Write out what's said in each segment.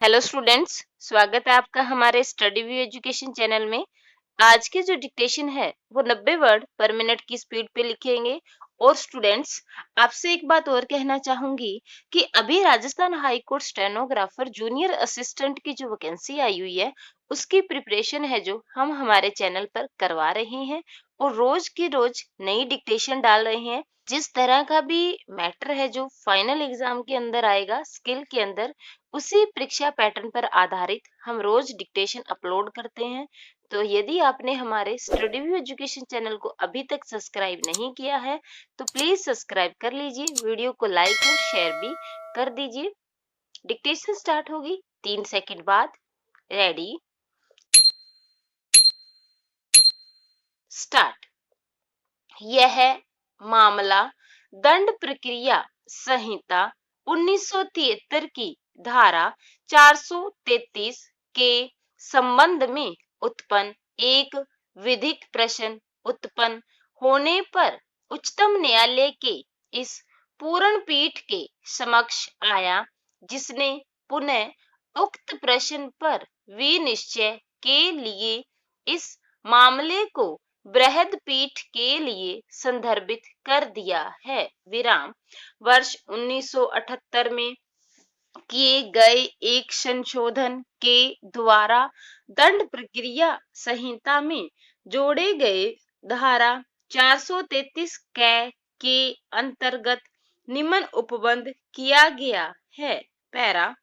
Hello students, स्वागत है आपका हमारे स्टडी व्यू एजुकेशन चैनल में। आज के जो डिक्टेशन है वो 90 वर्ड पर मिनट की स्पीड पे लिखेंगे। और स्टूडेंट्स, आपसे एक बात और कहना चाहूंगी कि अभी Rajasthan high court stenographer junior assistant की जो वैकेंसी आई हुई है उसकी प्रिपरेशन है जो हम हमारे चैनल पर करवा रहे हैं और रोज की रोज नई डिक्टेशन डाल रहे हैं। जिस तरह का भी मैटर है जो फाइनल एग्जाम के अंदर आएगा स्किल के अंदर, उसी परीक्षा पैटर्न पर आधारित हम रोज डिक्टेशन अपलोड करते हैं। तो यदि आपने हमारे स्टडी व्यू एजुकेशन चैनल को अभी तक सब्सक्राइब नहीं किया है तो प्लीज सब्सक्राइब कर लीजिए, वीडियो को लाइक और शेयर भी कर दीजिए। डिक्टेशन स्टार्ट होगी 3 सेकंड बाद। Ready, start. यह मामला दंड प्रक्रिया संहिता 1973 की धारा 433 के संबंध में उत्पन्न एक विधिक प्रश्न उत्पन्न होने पर उच्चतम न्यायालय के इस पूर्ण पीठ के समक्ष आया, जिसने पुनः उक्त प्रश्न पर विनिश्चय के लिए इस मामले को बृहद पीठ के लिए संदर्भित कर दिया है। विराम। वर्ष 1978 में किए गए एक संशोधन के द्वारा दंड प्रक्रिया संहिता में जोड़े गए धारा 433 के अंतर्गत निम्न उपबंध किया गया है। पैरा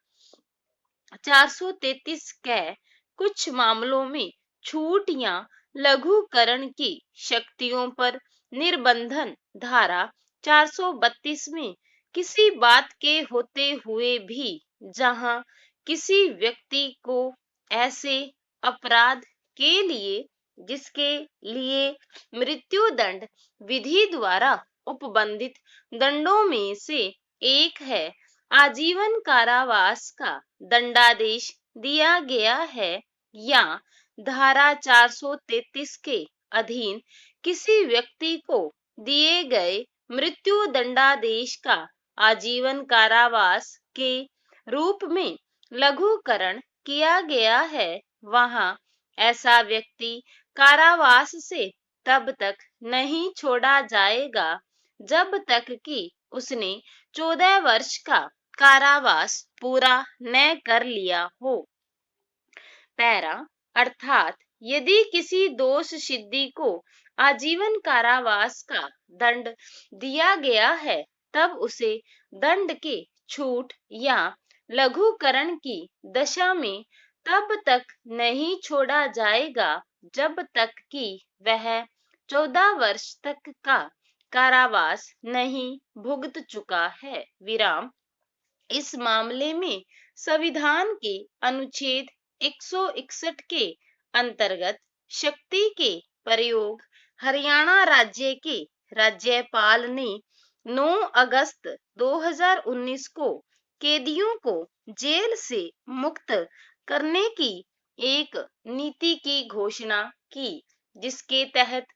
433 कै कुछ मामलों में छूट या लघुकरण की शक्तियों पर निर्बंधन, धारा 432 में किसी बात के होते हुए भी जहां किसी व्यक्ति को ऐसे अपराध के लिए जिसके लिए मृत्यु दंड विधि द्वारा उपबंधित दंडों में से एक है, आजीवन कारावास का दंडादेश दिया गया है, या धारा 433 के अधीन किसी व्यक्ति को दिए गए मृत्यु दंडादेश का आजीवन कारावास के रूप में लघुकरण किया गया है, वहां ऐसा व्यक्ति कारावास से तब तक नहीं छोड़ा जाएगा जब तक कि उसने 14 वर्ष का कारावास पूरा न कर लिया हो। पैरा अर्थात यदि किसी दोष सिद्धि को आजीवन कारावास का दंड दिया गया है तब उसे दंड के छूट या लघुकरण की दशा में तब तक नहीं छोड़ा जाएगा जब तक कि वह 14 वर्ष तक का कारावास नहीं भुगत चुका है। विराम। इस मामले में संविधान के अनुच्छेद 161 के अंतर्गत शक्ति के प्रयोग हरियाणा राज्य के राज्यपाल ने 9 अगस्त 2019 को कैदियों को जेल से मुक्त करने की एक नीति की घोषणा की, जिसके तहत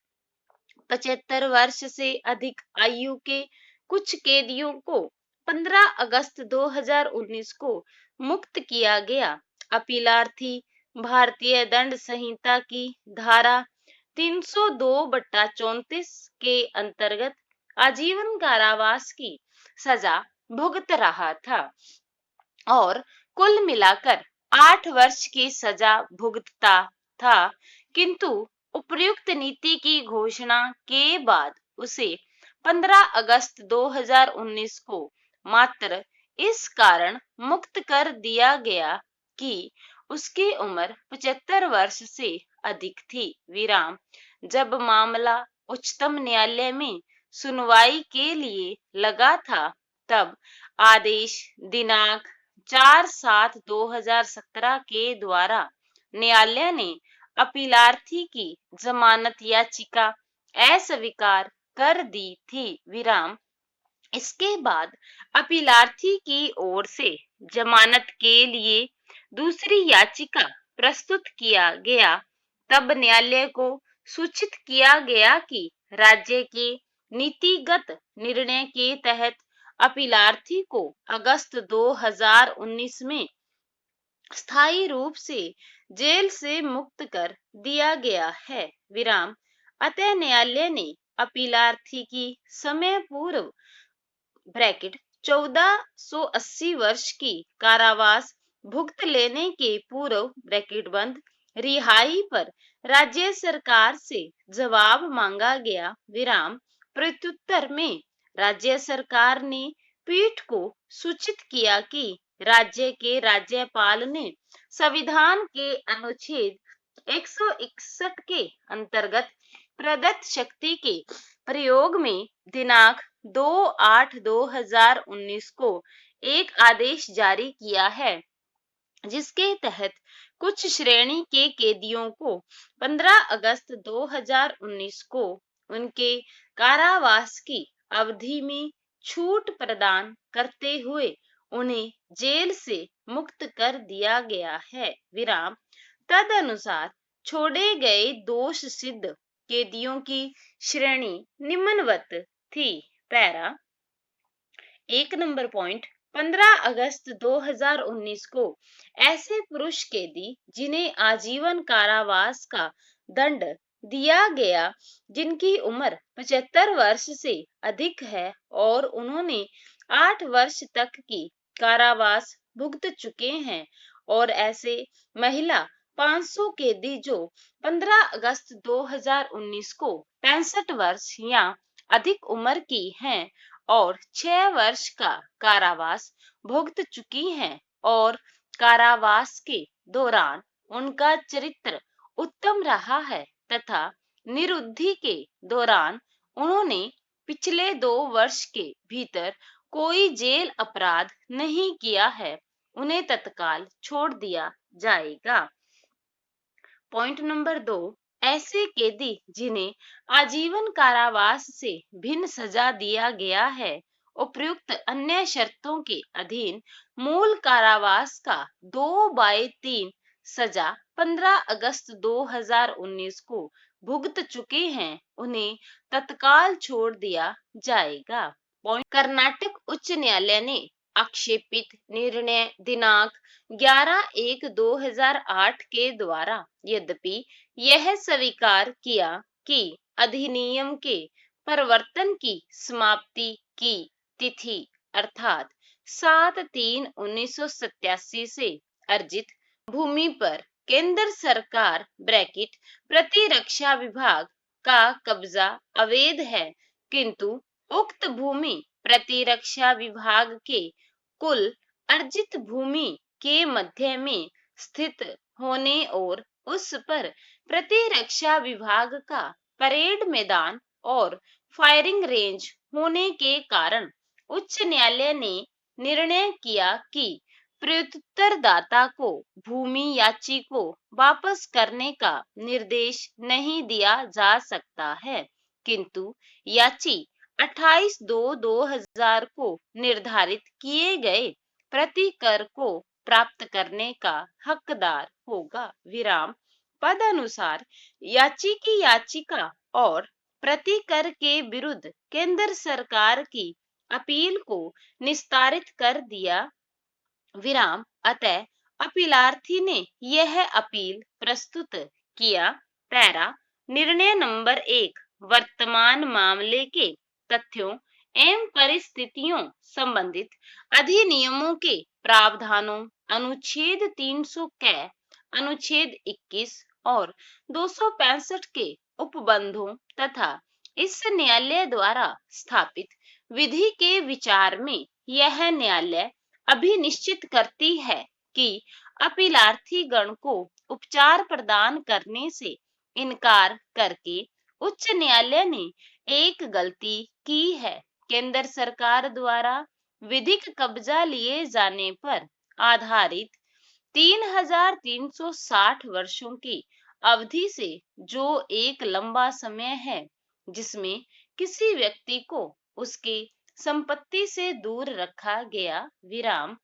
75 वर्ष से अधिक आयु के कुछ कैदियों को 15 अगस्त 2019 को मुक्त किया गया। अपीलार्थी भारतीय दंड संहिता की धारा 302/34 के अंतर्गत आजीवन कारावास की सजा भुगत रहा था और कुल मिलाकर 8 वर्ष की सजा भुगतता था, किंतु उपर्युक्त नीति की घोषणा के बाद उसे 15 अगस्त 2019 को मात्र इस कारण मुक्त कर दिया गया कि उसकी उम्र 75 वर्ष से अधिक थी। विराम। जब मामला उच्चतम न्यायालय में सुनवाई के लिए लगा था तब आदेश दिनांक 4/7/2017 के द्वारा न्यायालय ने अपीलार्थी की जमानत याचिका अस्वीकार कर दी थी। विराम। इसके बाद अपीलार्थी की ओर से जमानत के लिए दूसरी याचिका प्रस्तुत किया गया, तब न्यायालय को सूचित किया गया कि राज्य के नीतिगत निर्णय के तहत अपीलार्थी को अगस्त 2019 में स्थायी रूप से जेल से मुक्त कर दिया गया है। विराम। अतः न्यायालय ने अपीलार्थी की समय पूर्व ब्रैकेट 1480 वर्ष की कारावास भुगत लेने के पूर्व ब्रैकेट बंद रिहाई पर राज्य सरकार से जवाब मांगा गया। विराम। प्रत्युत्तर में राज्य सरकार ने पीठ को सूचित किया कि राज्य के राज्यपाल ने संविधान के अनुच्छेद 161 के अंतर्गत प्रदत्त शक्ति के प्रयोग में दिनांक 2/8/2019 को एक आदेश जारी किया है, जिसके तहत कुछ श्रेणी के कैदियों को 15 अगस्त 2019 को उनके कारावास की अवधि में छूट प्रदान करते हुए उन्हें जेल से मुक्त कर दिया गया है। विराम। तदनुसार छोड़े गए दोष सिद्ध कैदियों की श्रेणी निम्नवत थी। पैरा। 1 नंबर पॉइंट 15 अगस्त 2019 को ऐसे पुरुष कैदी जिन्हें आजीवन कारावास का दंड दिया गया, जिनकी उम्र 75 वर्ष से अधिक है और उन्होंने 8 वर्ष तक की कारावास भुगत चुके हैं, और ऐसे महिला 500 कैदी जो 15 अगस्त 2019 को 65 वर्ष या अधिक उम्र की हैं और 6 वर्ष का कारावास भुगत चुकी हैं और कारावास के दौरान उनका चरित्र उत्तम रहा है तथा निरुद्धि के दौरान उन्होंने पिछले 2 वर्ष के भीतर कोई जेल अपराध नहीं किया है, उन्हें तत्काल छोड़ दिया जाएगा। पॉइंट नंबर 2, ऐसे कैदी जिन्हें आजीवन कारावास से भिन्न सजा दिया गया है, उपयुक्त अन्य शर्तों के अधीन मूल कारावास का 2/3 सजा 15 अगस्त 2019 को भुगत चुके हैं, उन्हें तत्काल छोड़ दिया जाएगा। पॉइंट। कर्नाटक उच्च न्यायालय ने आक्षेपित निर्णय दिनांक 11/1/2008 के द्वारा यद्यपि यह स्वीकार किया कि अधिनियम के प्रवर्तन की समाप्ति की तिथि अर्थात 7/3/1987 से अर्जित भूमि पर केंद्र सरकार ब्रैकेट प्रतिरक्षा विभाग का कब्जा अवैध है, किंतु उक्त भूमि प्रतिरक्षा विभाग के कुल अर्जित भूमि के मध्य में स्थित होने और उस पर प्रतिरक्षा विभाग का परेड मैदान और फायरिंग रेंज होने के कारण उच्च न्यायालय ने निर्णय किया कि प्रत्युत्तरदाता को भूमि याची को वापस करने का निर्देश नहीं दिया जा सकता है, किंतु याची 28/2/2000 को निर्धारित किए गए प्रति कर को प्राप्त करने का हकदार होगा। विराम। पद अनुसार याची की याचिका और प्रति कर के विरुद्ध केंद्र सरकार की अपील को निस्तारित कर दिया। विराम। अतः अपीलार्थी ने यह अपील प्रस्तुत किया। पैरा। निर्णय नंबर 1 वर्तमान मामले के तथ्यों एवं परिस्थितियों संबंधित अधिनियमों के प्रावधानों अनुच्छेद 300 कै, अनुच्छेद 21 और 265 के उपबंधों तथा इस न्यायालय द्वारा स्थापित विधि के विचार में यह न्यायालय अभी निश्चित करती है कि अपीलार्थी गण को उपचार प्रदान करने से इनकार करके उच्च न्यायालय ने एक गलती की है। केंद्र सरकार द्वारा विधिक कब्जा लिए जाने पर आधारित 3360 वर्षों की अवधि से जो एक लंबा समय है, जिसमें किसी व्यक्ति को उसके संपत्ति से दूर रखा गया। विराम।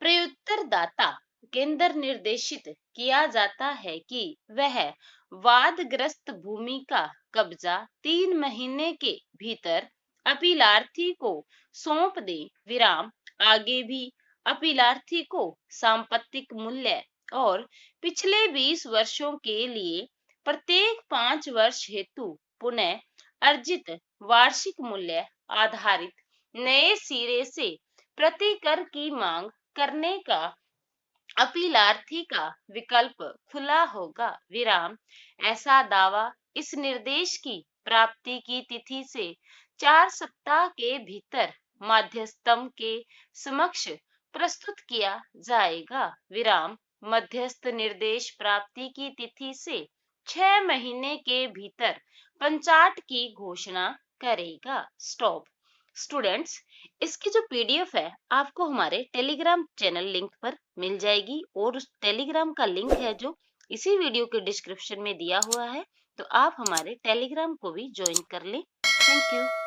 प्रत्युत्तरदाता केंद्र निर्देशित किया जाता है कि वह वादग्रस्त भूमि का कब्जा 3 महीने के भीतर अपीलार्थी को सौंप दे। विराम। आगे भी अपीलार्थी को सांपत्तिक मूल्य और पिछले 20 वर्षों के लिए प्रत्येक 5 वर्ष हेतु पुनः अर्जित वार्षिक मूल्य आधारित नए सिरे से प्रति कर की मांग करने का अपीलार्थी का विकल्प खुला होगा। विराम। ऐसा दावा इस निर्देश की प्राप्ति की तिथि से 4 सप्ताह के भीतर मध्यस्थम के समक्ष प्रस्तुत किया जाएगा। विराम। मध्यस्थ निर्देश प्राप्ति की तिथि से 6 महीने के भीतर पंचाट की घोषणा करेगा। स्टॉप। स्टूडेंट्स, इसकी जो पीडीएफ है आपको हमारे टेलीग्राम चैनल लिंक पर मिल जाएगी और उस टेलीग्राम का लिंक है जो इसी वीडियो के डिस्क्रिप्शन में दिया हुआ है, तो आप हमारे टेलीग्राम को भी ज्वाइन कर लें। Thank you.